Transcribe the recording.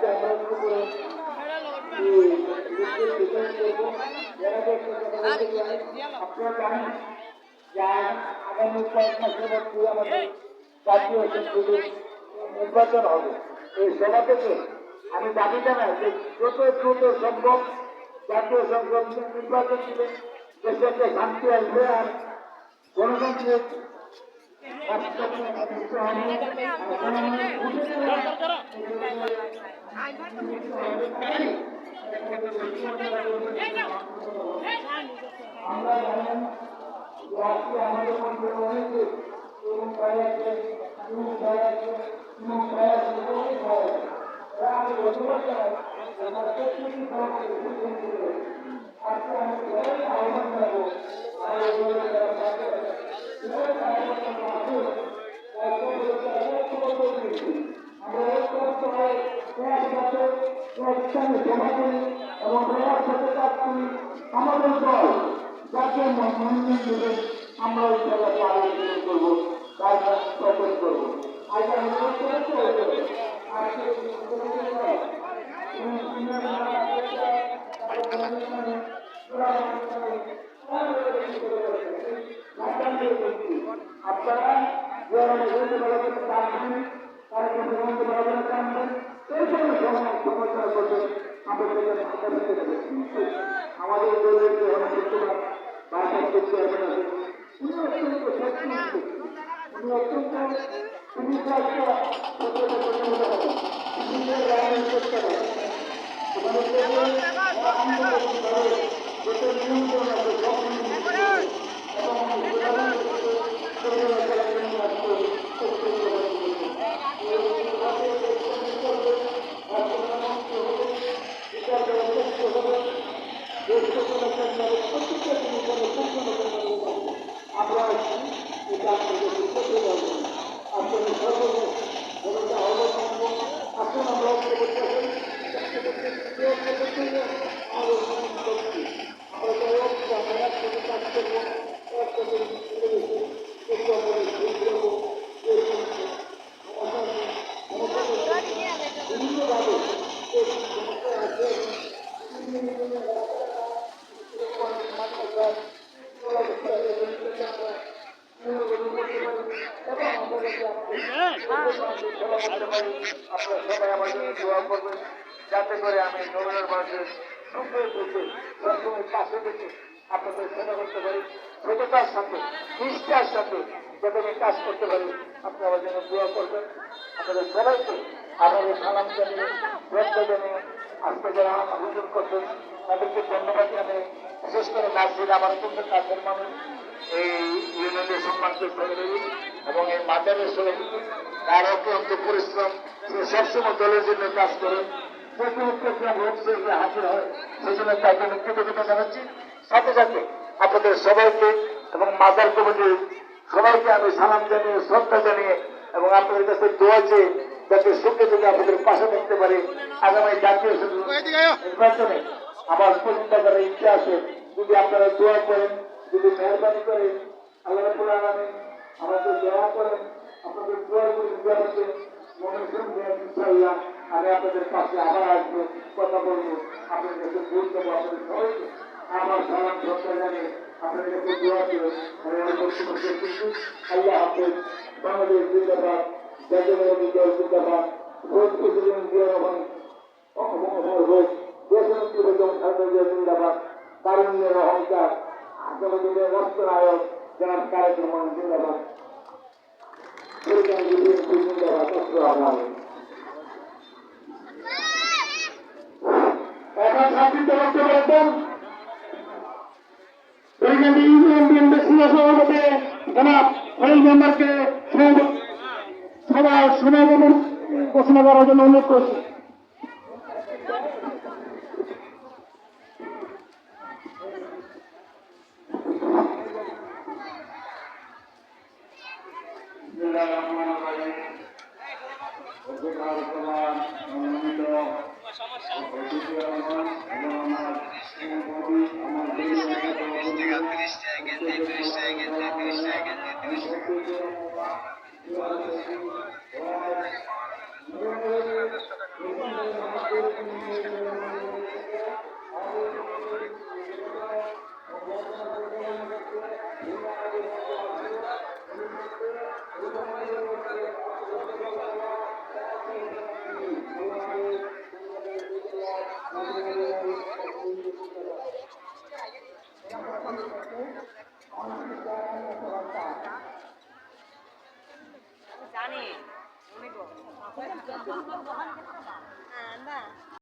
আজকে আমরা শুরু করে আপনারা জানেন যে আগামী কয়েক মাসের মধ্যে আমাদের জাতীয় সংসদে নির্বাচন হবে। এই সভা থেকে আমি দাবি জানাই যে যত দ্রুত সম্ভব জাতীয় সংসদ নির্বাচন দিলে দেশে একটা শান্তি আসবে আর গণতান্ত্রিক আমরা জানেন যে আজকে আমাদের মধ্যে অনেকে এবং প্রায় আছে এবং প্রায় আছে এবং প্রায় আছে অনেক ভয় আছে আমি ধন্যবাদ জানাই আমার প্রত্যেকটি আজকে আমি সবাই আহ্বান জানাবো আমাদের দল জাতীয় মনোনয়ন দেবে আমরা ওই খেলাকে আলোচনা করবো তার প্রচার করবো আজ আমি আপনারা আমাদের দলের যে অনেক বাসা করতে হবে না উনি অত্যন্ত শক্তি উনি অত্যন্ত যাতে করে আমি নবীনের মানুষের সুখে দুঃখে সবসময় পাশে দেখে আপনাদের সেবা করতে পারি সততার সাথে নিষ্ঠার সাথে যাতে আমি কাজ করতে পারি আপনারা আমার জন্য দোয়া করবেন। আপনাদের সবাইকে আমাদের সালাম জানিয়ে শ্রদ্ধা জানিয়ে আজকে যারা আবেদন করছেন তাদেরকে ধন্যবাদ জানিয়ে বিশেষ করে নাসির আমার অত্যন্ত কাছের মানুষ এই ইউনিয়নের সম্মানিত সেক্রেটারি এবং এই মাজারের সভাপতি তার অত্যন্ত পরিশ্রম সে সবসময় দলের জন্য কাজ করে যে কোনো প্রোগ্রাম হোক সেগুলো হাজির হয় সেই জন্য তাকে আমি কৃতজ্ঞতা জানাচ্ছি। সাথে সাথে আপনাদের সবাইকে এবং মাজার কমিটির সবাইকে আমি সালাম জানিয়ে শ্রদ্ধা জানিয়ে এবং আপনাদের কাছে দোয়া চেয়ে যাতে সুখে যদি আপনাদের পাশে থাকতে পারে আগামী জাতীয় নির্বাচনে আমার প্রতিষ্ঠা করার ইচ্ছা আছে। যদি আপনারা দোয়া করেন, যদি মেহরবানি করেন, আল্লাহ রাব্বুল আলামিন আমাদের দোয়া করেন, আপনাদের দোয়ার পরিবর্তে মনে শুনবেন ইনশাআল্লাহ আমি আপনাদের পাশে আবার আসবো, কথা বলবো, আপনাদের কাছে ভোট দেবো। আপনাদের সবাইকে আমার সালাম শ্রদ্ধা জানিয়ে আপনাদের কাছে দোয়া করে আল্লাহ হাফেজ। বাংলাদেশ জিন্দাবাদ, জাতীয় দল জিন্দাবাদ, ভোট প্রেসিডেন্ট জিয়া রহমান হোক, দেশনেত্রী বেগম খালেদা জিয়া জিন্দাবাদ, তারুণ্যের অহংকার আগামীদের রাষ্ট্রনায়ক জনাব তারেক রহমান জিন্দাবাদ, জিন্দাবাদ। এখন সংক্ষিপ্ত বক্তব্য রাখবেন ইউনিয়ন বিএনপি সভাপতি জনাব খলিল মেম্বারকে সবার সমাগম ঘোষণা করার জন্য অনুরোধ করছি। জানি